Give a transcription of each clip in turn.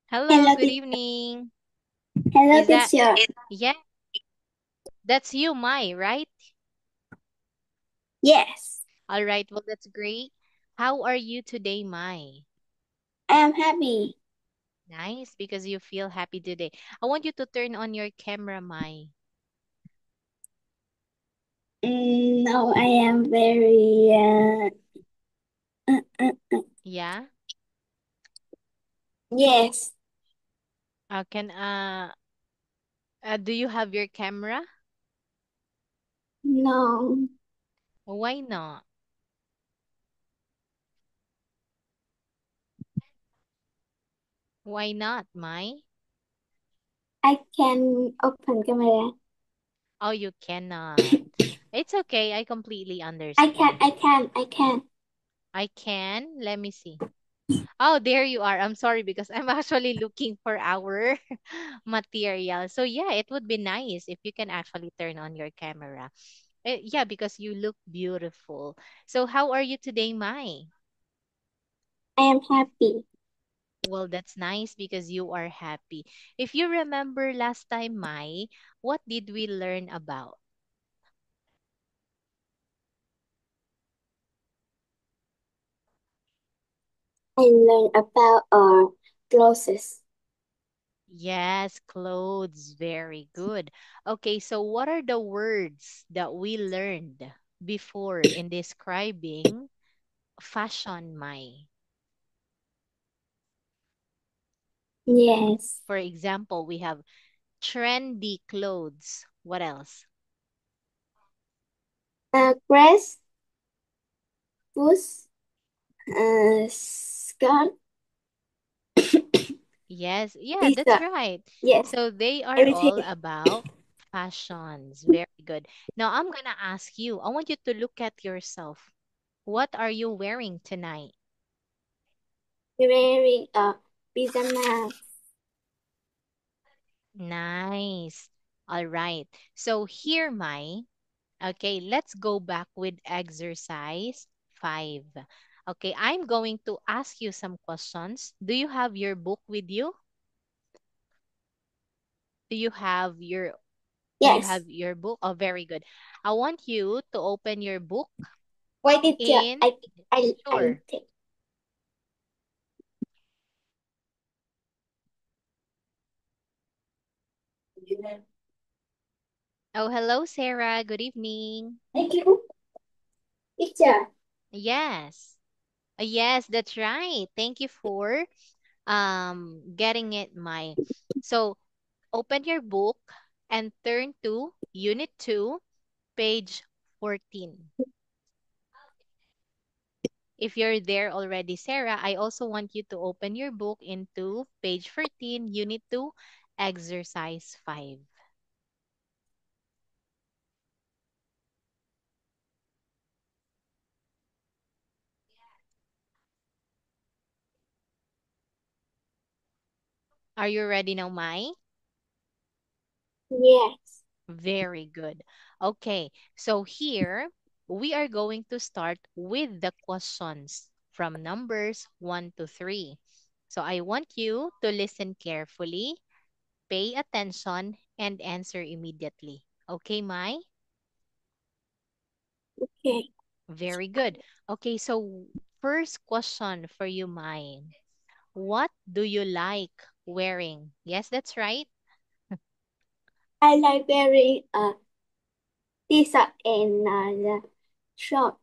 Hello, Hello, good evening. hello, Is that, teacher. yeah, that's you, Mai, right? Yes, All right, well, that's great. How are you today, Mai? I am happy. Nice, because you feel happy today. I want you to turn on your camera, Mai. No, I am very. Yeah? Yes, Can do you have your camera? no, Why not? Why not, Mai? I can open camera. Oh, you cannot. It's okay. I completely I can, understand. I can, I can. I can. Let me see. Oh, there you are. I'm sorry because I'm actually looking for our material. So yeah, it would be nice if you can actually turn on your camera. Yeah, because you look beautiful. So how are you today, Mai? I am happy. Well, that's nice because you are happy. If you remember last time, Mai, what did we learn about? I learned about clothes. Yes, clothes. Very good. Okay, so what are the words that we learned before in describing fashion, Mai? Yes, For example, we have trendy clothes. What else? dress, boots, skirt, Yes, yeah, that's t-shirt. right. Yes, So they are everything. all about fashions. Very good. Now I'm gonna ask you, I want you to look at yourself. What are you wearing tonight? Wearing pajama. Nice. All right. So here, okay, let's go back with exercise 5. Okay, I'm going to ask you some questions. Do you have your book with you? Do you have your Yes. book? Oh, very good. I want you to open your book Why teacher? in I sure. take. Oh, hello, Sarah. Good evening. Thank you, teacher. Yes. Yes, that's right. Thank you for getting it, my. So open your book and turn to Unit 2, page 14. If you're there already, Sarah, I also want you to open your book into page 14, Unit 2, Exercise 5. Are you ready now, Mai? Yes. Very good. Okay, so here we are going to start with the questions from numbers 1 to 3. So I want you to listen carefully, pay attention, and answer immediately. Okay, Mai? Okay. Very good. Okay, so first question for you, Mai. What do you like wearing? Yes, that's right. I like wearing a t-shirt and short.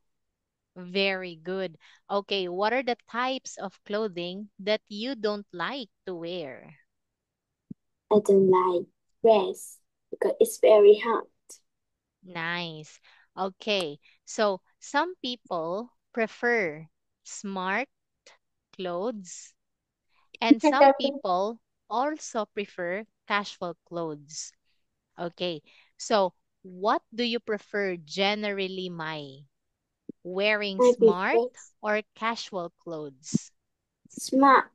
Very good. Okay, what are the types of clothing that you don't like to wear? I don't like dress because it's very hot. Nice. Okay, so some people prefer smart clothes, and some people also prefer casual clothes. Okay, so what do you prefer generally, Mai? Wearing I smart prefer or casual clothes? smart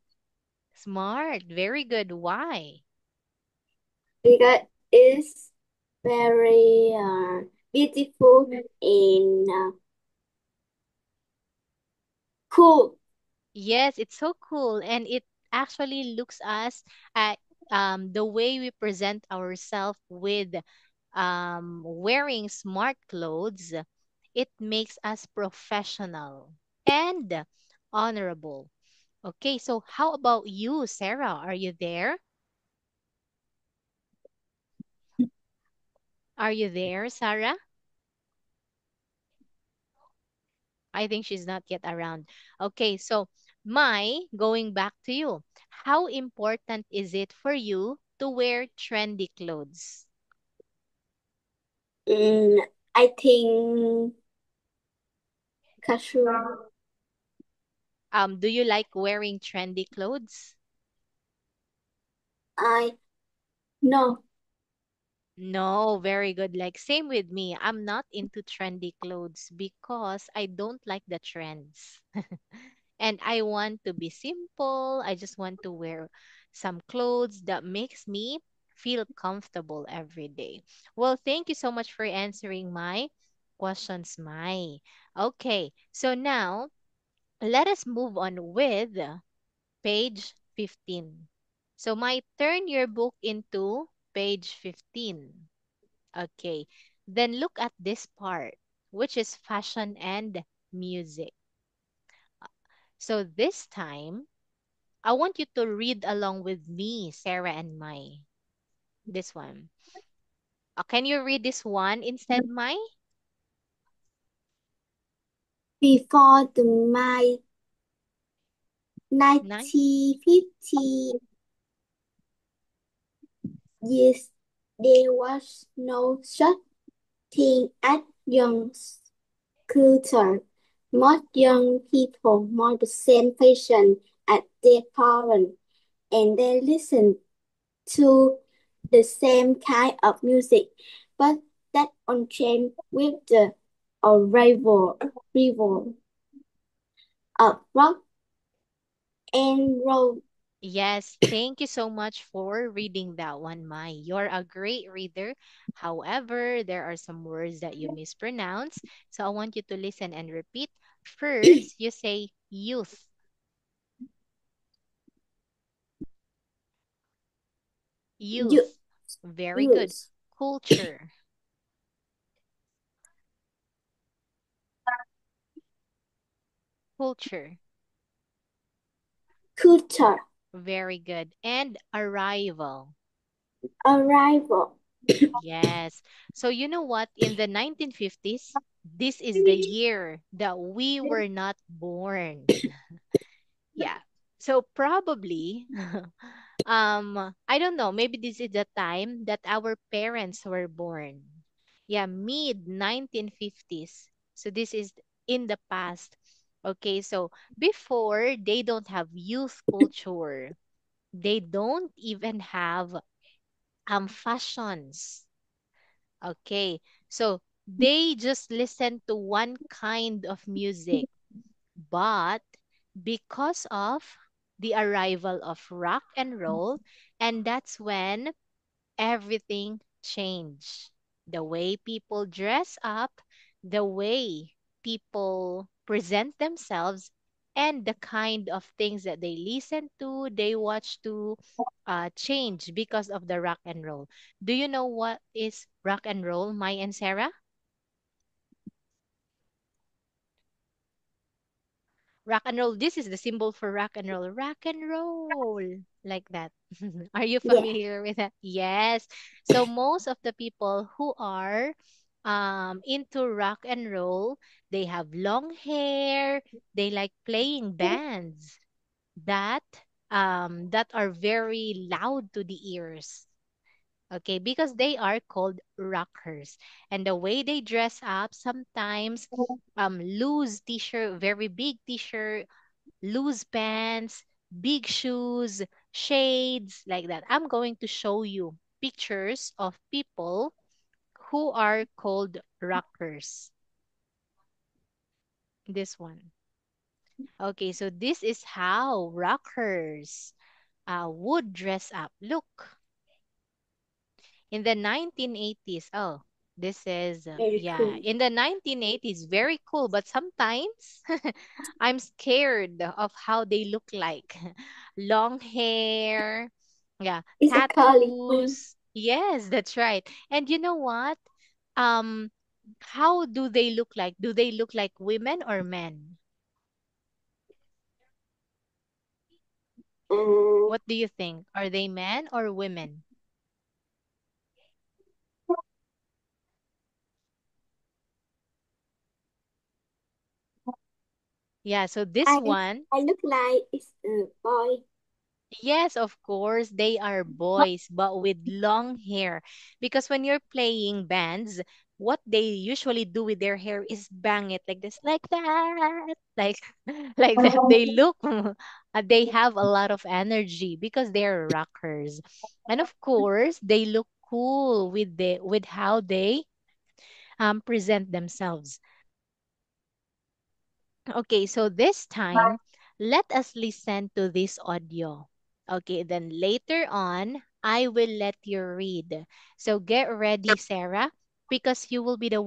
Smart, very good. Why? because it's very beautiful and cool. Yes, it's so cool and it actually looks us at the way we present ourselves with wearing smart clothes, it makes us professional and honorable. Okay, so how about you, Sarah? Are you there? Are you there, Sarah? I think she's not yet around. Okay, so Mai, going back to you. How important is it for you to wear trendy clothes? Mm, I think casual. Do you like wearing trendy clothes? I no. No, very good. Like same with me. I'm not into trendy clothes because I don't like the trends. And I want to be simple. I just want to wear some clothes that makes me feel comfortable every day. Well, thank you so much for answering my questions, Mai. Okay, so now let us move on with page 15. So, my turn your book into page 15. Okay. Then look at this part, which is fashion and music. So this time, I want you to read along with me, Sarah and Mai. This one. Can you read this one instead, Mai? Before the my Nine? 1950 years, there was no such thing as young culture. Most young people want the same fashion as their parents, and they listen to the same kind of music, but that on change with the arrival of rock and roll. Yes, thank you so much for reading that one, Mai. You're a great reader. However, there are some words that you mispronounce. So I want you to listen and repeat. First, you say youth, You youth. Very good. use Culture, culture. culture Very good. And arrival. arrival. Yes. So you know what? In the 1950s, this is the year that we were not born. Yeah. So probably, I don't know, maybe this is the time that our parents were born. Yeah, mid 1950s. So this is in the past. Okay, so before they don't have youth culture. They don't even have fashions. Okay. So they just listen to one kind of music. But because of the arrival of rock and roll, and that's when everything changed. The way people dress up, the way people present themselves, and the kind of things that they listen to, they watch to change because of the rock and roll. Do you know what is rock and roll, Mai and Sarah? Rock and roll. This is the symbol for rock and roll. Rock and roll. Like that. Are you Yeah, familiar with that? Yes. So most of the people who are into rock and roll, they have long hair. They like playing bands that that are very loud to the ears. Okay, because they are called rockers. And the way they dress up, sometimes loose t-shirt, very big t-shirt, loose pants, big shoes, shades, like that. I'm going to show you pictures of people who are called rockers. This one. Okay, so this is how rockers would dress up. Look, in the 1980s. Oh. This is, Very yeah, cool. in the 1980s, very cool, but sometimes I'm scared of how they look like. Long hair, yeah, It's a curly queen. tattoos. Yes, that's right. And you know what? Um, how do they look like? Do they look like women or men? Uh, What do you think? Are they men or women? Yeah, so this I one, I look like it's a boy. yes, of course, they are boys, but with long hair. Because when you're playing bands, what they usually do with their hair is bang it like this, like that, like like that. They look, they have a lot of energy because they're rockers, and of course, they look cool with how they present themselves. Okay, so this time, let us listen to this audio. Okay, then later on, I will let you read. So get ready, Sarah, because you will be the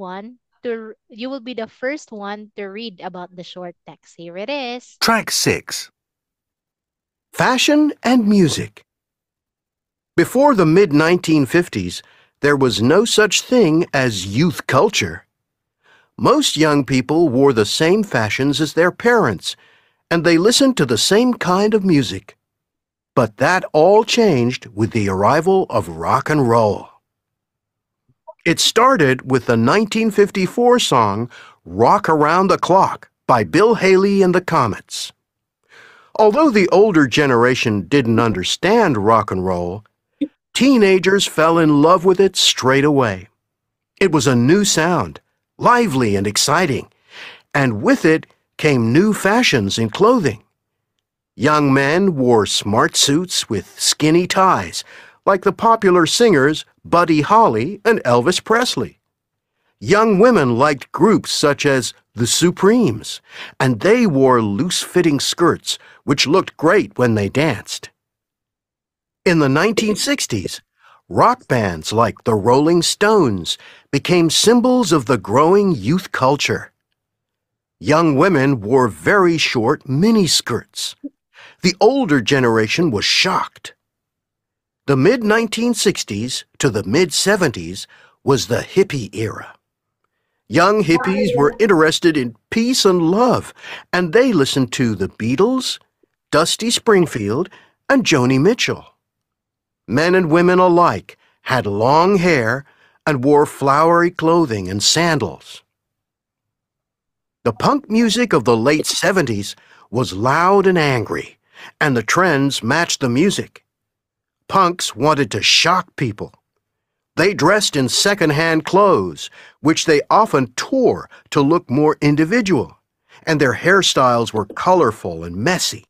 first one to read about the short text. Here it is. Track 6. Fashion and Music. Before the mid 1950s, there was no such thing as youth culture. Most young people wore the same fashions as their parents, and they listened to the same kind of music. But that all changed with the arrival of rock and roll. It started with the 1954 song Rock Around the Clock by Bill Haley and the Comets. Although the older generation didn't understand rock and roll, teenagers fell in love with it straight away. It was a new sound, lively and exciting, and with it came new fashions in clothing. Young men wore smart suits with skinny ties, like the popular singers Buddy Holly and Elvis Presley. Young women liked groups such as the Supremes, and they wore loose-fitting skirts, which looked great when they danced. In the 1960s, rock bands like the Rolling Stones became symbols of the growing youth culture. Young women wore very short miniskirts. The older generation was shocked. The mid-1960s to the mid-70s was the hippie era. Young hippies were interested in peace and love, and they listened to the Beatles, Dusty Springfield, and Joni Mitchell. Men and women alike had long hair and wore flowery clothing and sandals. The punk music of the late 70s was loud and angry, and the trends matched the music. Punks wanted to shock people. They dressed in second-hand clothes, which they often tore to look more individual, and their hairstyles were colorful and messy.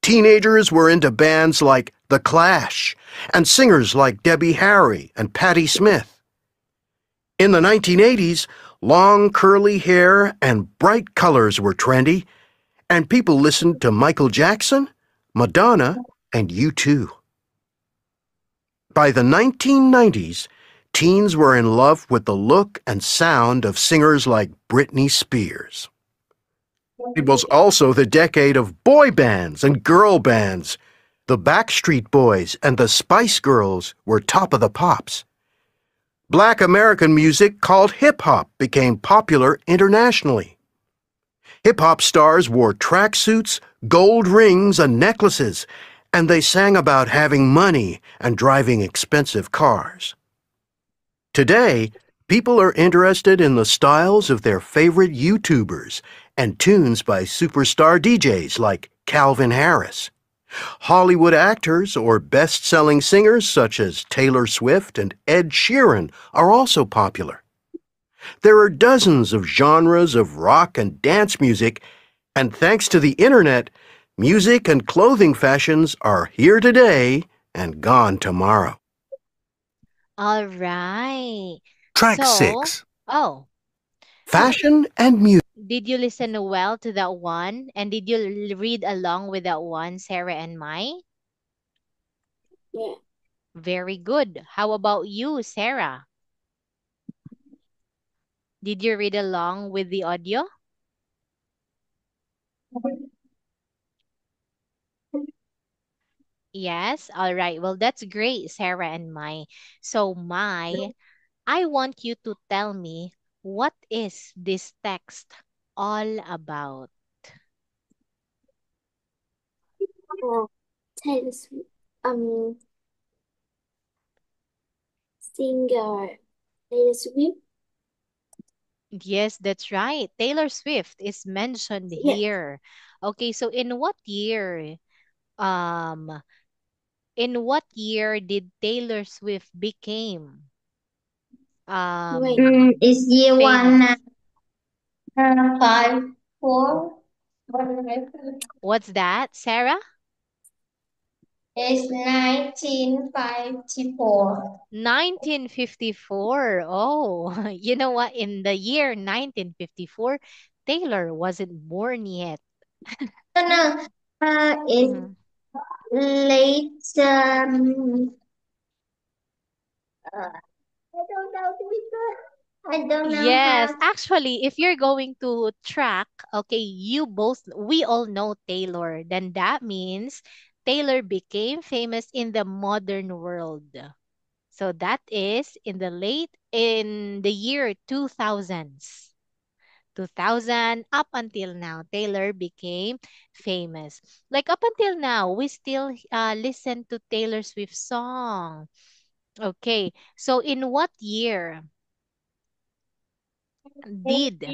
Teenagers were into bands like The Clash and singers like Debbie Harry and Patti Smith. In the 1980s, long curly hair and bright colors were trendy, and people listened to Michael Jackson, Madonna, and U2. By the 1990s, teens were in love with the look and sound of singers like Britney Spears. It was also the decade of boy bands and girl bands. The Backstreet Boys and the Spice Girls were top of the pops. Black American music called hip-hop became popular internationally. Hip-hop stars wore tracksuits, gold rings, and necklaces, and they sang about having money and driving expensive cars. Today, people are interested in the styles of their favorite YouTubers and tunes by superstar DJs like Calvin Harris. Hollywood actors or best-selling singers such as Taylor Swift and Ed Sheeran are also popular. There are dozens of genres of rock and dance music, and thanks to the internet, music and clothing fashions are here today and gone tomorrow. All right. Track So, 6. oh, Fashion and Music. did you listen well to that one? And did you read along with that one, Sarah and Mai? Yeah. Very good. How about you, Sarah? Did you read along with the audio? Yes. All right. Well, that's great, Sarah and Mai. So, Mai, I want you to tell me what is this text all about? Uh, Taylor Swift, singer Taylor Swift. Yes, that's right. Taylor Swift is mentioned Yes, here. Okay, so um in what year did Taylor Swift became wait. Is year one famous? 5 4? What's that, Sarah? Is 1954. 1954. Oh, you know what? In the year 1954, Taylor wasn't born yet. No, no. Is Mhm. late. I don't know Twitter. I don't know Yes, how. actually, if you're going to track, okay, we all know Taylor, then that means Taylor became famous in the modern world. So that is in the year 2000s. 2000 up until now, Taylor became famous. Like up until now, we still listen to Taylor Swift song. Okay, so in what year did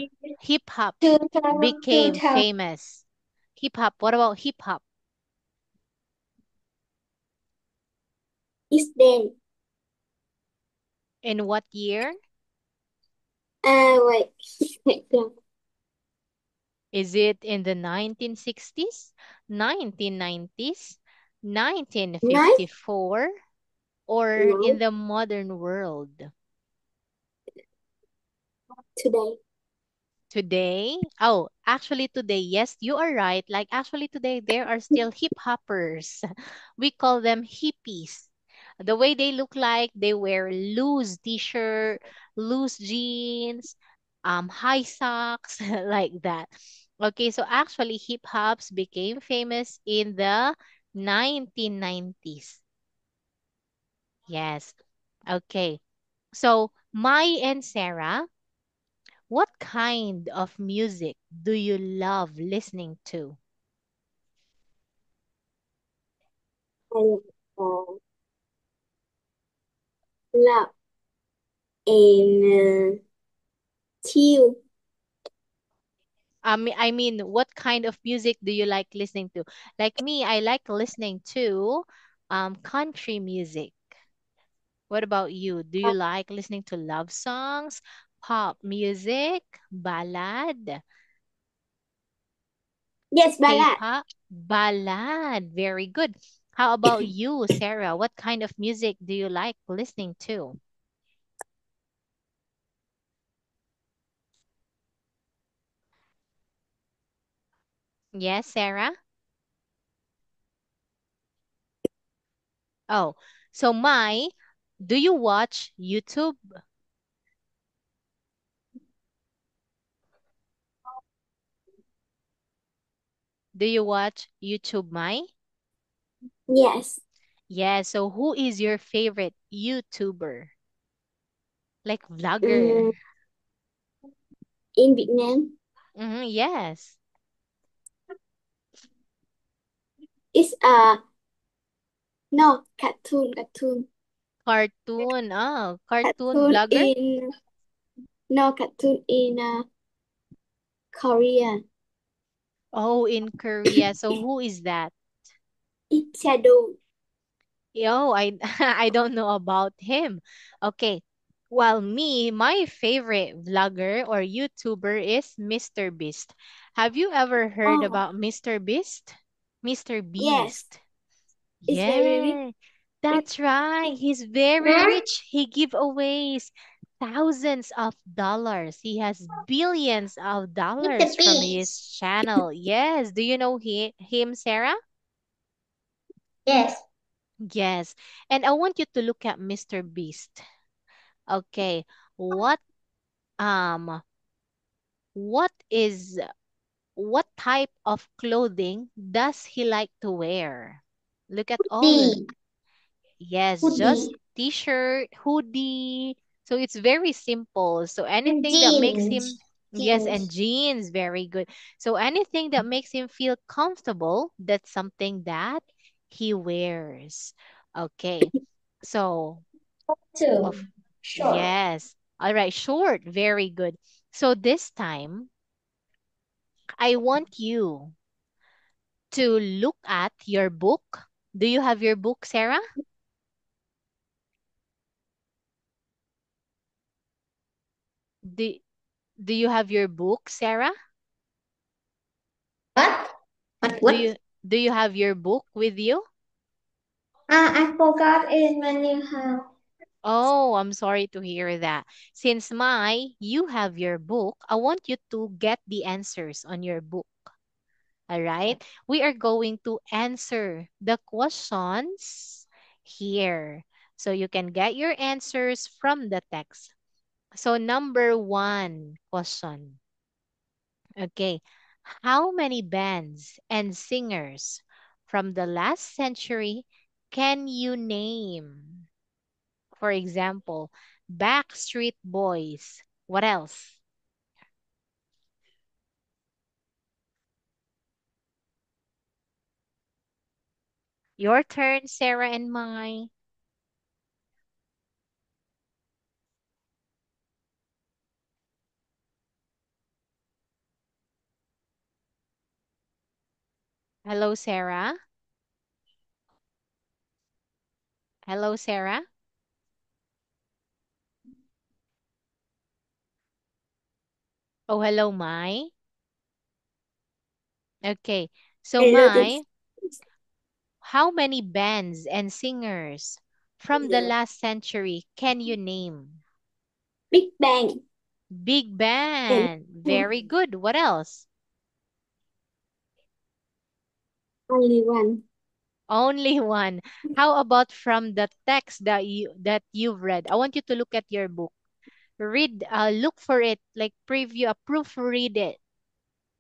hip hop 2000, became famous? Hip hop, what about hip hop? It's then. In what year? Wait. Wait. Is it in the 1960s, 1990s, Nine? 1954, or in No. the modern world? Today. Today? Oh, actually today, yes, you are right. Like actually today there are still hip hoppers. We call them hippies. The way they look like, they wear loose t-shirt, loose jeans, high socks, like that. Okay, so actually hip hops became famous in the 1990s. Yes. Okay. So, Mai and Sarah, what kind of music do you love listening to? I love and chill. I mean, what kind of music do you like listening to? Like me, I like listening to country music. What about you? Do you like listening to love songs, pop music, ballad, Yes, ballad. K-pop? Ballad. Very good. How about you, Sarah? What kind of music do you like listening to? Yes, Sarah? Oh, so do you watch YouTube? Do you watch YouTube, Mai? Yes. Yeah, so who is your favorite YouTuber? Like vlogger? Mm, in Vietnam, Yes. it's no cartoon. Cartoon. Oh, cartoon Cartoon vlogger? in no cartoon in Korea. Oh, in Korea. So who is that? It's shadow. Yo, I I don't know about him. Okay. Well, my favorite vlogger or YouTuber is Mr. Beast. Have you ever heard Oh, about Mr. Beast? Mr. yes. Beast. It's very Yeah, rich. that's right. He's very Hmm? rich. He giveaways thousands of dollars. He has billions of Mr. dollars from his Beast. channel. Yes. Do you know him, Sarah? Yes. Yes. And I want you to look at Mr. Beast. Okay. What? um what is what type of clothing does he like to wear? Look at all the D. yes, just Hoodie. t-shirt, hoodie. So it's very simple. So And anything that makes him, jeans. yes, and Jeans. jeans, very good. So anything that makes him feel comfortable, that's something that he wears. Okay. So, of Two. Short. yes. All right, short, very good. So this time, I want you to look at your book. Do you have your book, Sarah? Do, do you have your book, Sarah? What? What? Do What? you do you have your book with you? I forgot it when you have. Oh, I'm sorry to hear that. Since you have your book, I want you to get the answers on your book. All right? We are going to answer the questions here. So you can get your answers from the text. So number one question. Okay. How many bands and singers from the last century can you name? For example, Backstreet Boys. What else? Your turn, Sarah and Mai. Hello, Sarah. Hello, Sarah. Oh, hello, Mai. Okay. So, Hello, teacher. Mai, how many bands and singers from the last century can you name? Big Bang Big and Band. Very good. What else? only one. Only one. How about from the text that you've read? I want you to look at your book. Read, look for it, like preview, proofread it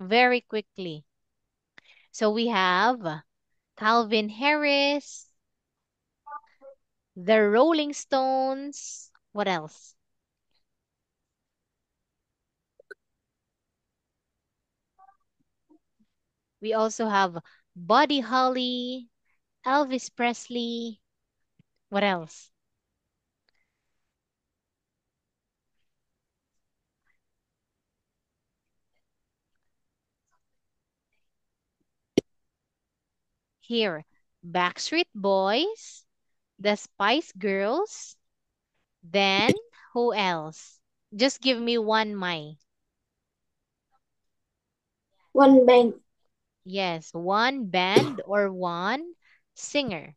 very quickly. So we have Calvin Harris, the Rolling Stones. What else? We also have Buddy Holly, Elvis Presley. What else? Here, Backstreet Boys, the Spice Girls. Then, who else? Just give me one, Mai. One band. Yes, one band or one singer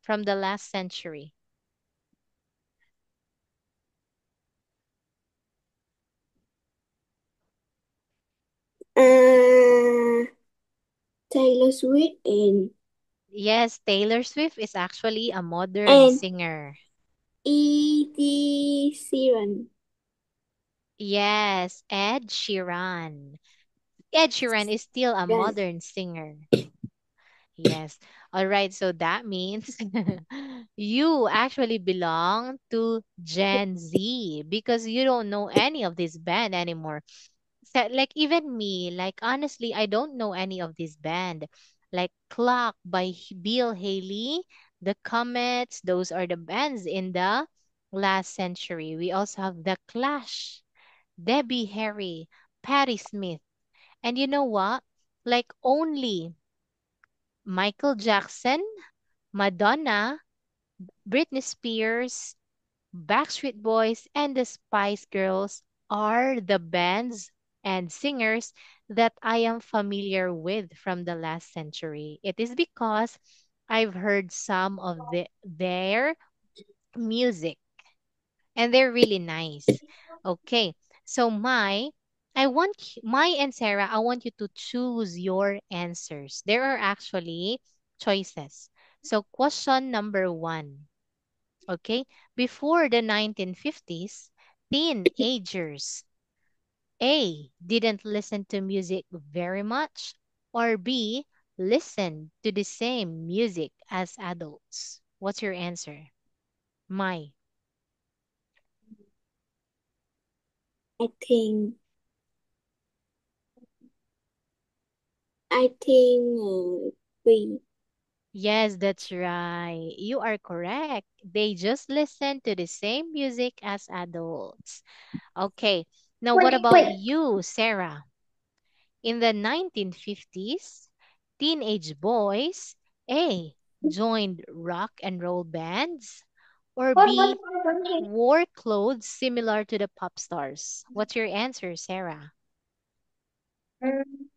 from the last century. Uh, Taylor Swift Yes, Taylor Swift is actually a modern and singer. Ed Sheeran. Yes, Ed Sheeran. Ed Sheeran is still a Yes. modern singer. Yes. All right. So that means you actually belong to Gen Z because you don't know any of this band anymore. So, like even me, like honestly, I don't know any of this band. Like Clock by Bill Haley, The Comets, those are the bands in the last century. We also have The Clash, Debbie Harry, Patti Smith. And you know what? Like only Michael Jackson, Madonna, Britney Spears, Backstreet Boys, and the Spice Girls are the bands and singers that I am familiar with from the last century. It is because I've heard some of their music and they're really nice. Okay, so Mai and Sarah, I want you to choose your answers. There are actually choices. So question number one. Okay, before the 1950s, teenagers A, didn't listen to music very much, or B, listened to the same music as adults? What's your answer? My. I think I think B. Yes, that's right. You are correct. They just listen to the same music as adults. Okay. Now, what Wait, about wait. you, Sarah? In the 1950s, teenage boys A, joined rock and roll bands, or B, What? wore clothes similar to the pop stars. What's your answer, Sarah? Mm,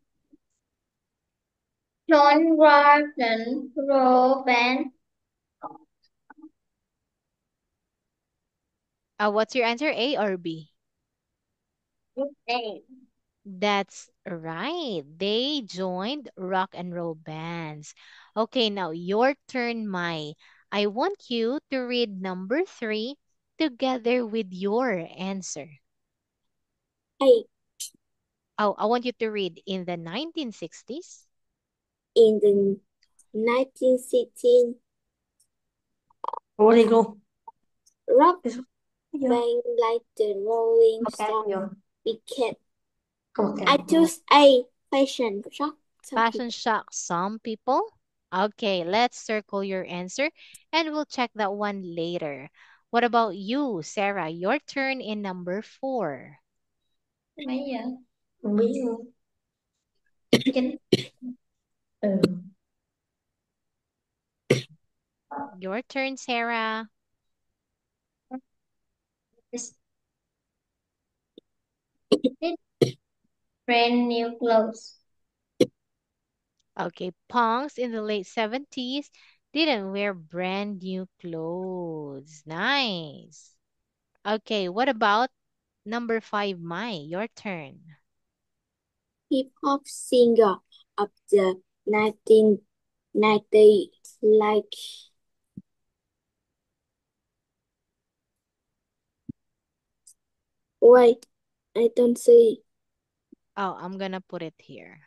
John Warden Robin What's your answer, A or B? A. That's right. They joined rock and roll bands. Okay, now your turn, Mai. I want you to read number three together with your answer. A. Oh, I want you to read in the 1960s. In the 1916, Ủa thì luôn. rock Thì vô. band like the Rolling Ok, Stones vô. became. Không I ok. choose A. Fashion shock some Fashion people. shock some people. Okay, let's circle your answer and we'll check that one later. What about you, Sarah? Your turn in number four. Mấy giờ? Không biết luôn. Chính. Ừ. Your turn, Sarah. Brand new clothes. Okay, punks in the late 70s didn't wear brand new clothes. Nice. Okay, what about number five, Mai? Your turn. Hip hop singer of the 1990s like wait, I don't see. Oh, I'm gonna put it here.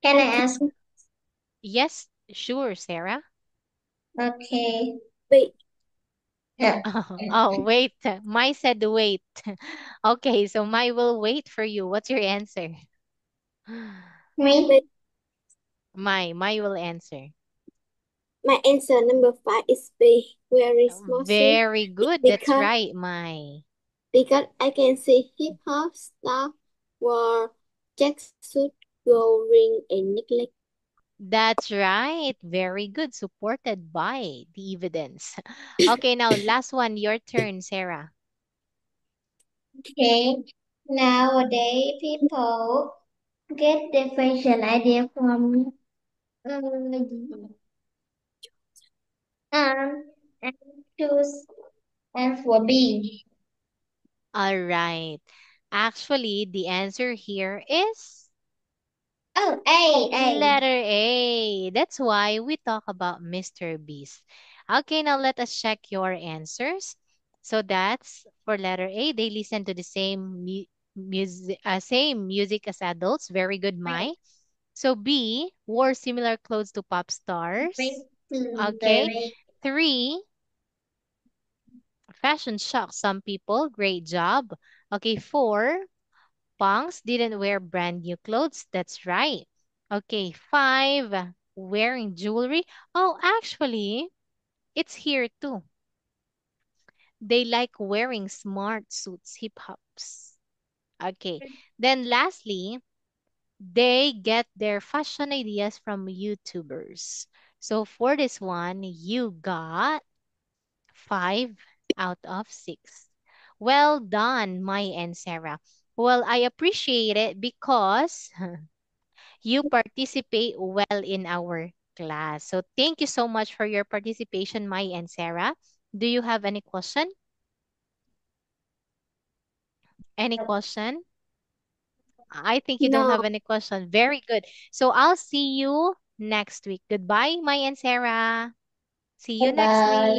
Can I I ask? think Yes, sure, Sarah. Okay. B. Yeah. Oh, wait. Mai said wait. Okay, so Mai will wait for you. What's your answer? Me? But Mai will answer. my answer number 5 is B. Very small shoes Very good. That's because right, Mai. I can see hip hop stuff were jacksuit, gold ring, and necklace. That's right. Very good. Supported by the evidence. Okay, now last one. Your turn, Sarah. Okay. Nowadays, people get their fashion idea from um, and choose and for B. All right. Actually, the answer here is Oh, A. letter A. That's why we talk about Mr. Beast. Okay, now let us check your answers. So that's for letter A. They listen to the same music as adults. Very good, Mai. So B, wore similar clothes to pop stars. Okay. Very. 3, fashion shocked some people. Great job. Okay. 4, punks didn't wear brand new clothes. That's right. Okay. 5, wearing jewelry. Oh, actually, it's here too. They like wearing smart suits, hip hops. Okay. Then lastly, they get their fashion ideas from YouTubers. So for this one, you got 5 out of 6. Well done, Mai and Sarah. Well, I appreciate it because you participate well in our class. So thank you so much for your participation, Mai and Sarah. Do you have any question? Any question? I think you don't No. have any question. Very good. So I'll see you next week. Goodbye, Mai and Sarah. See you next Bye. week.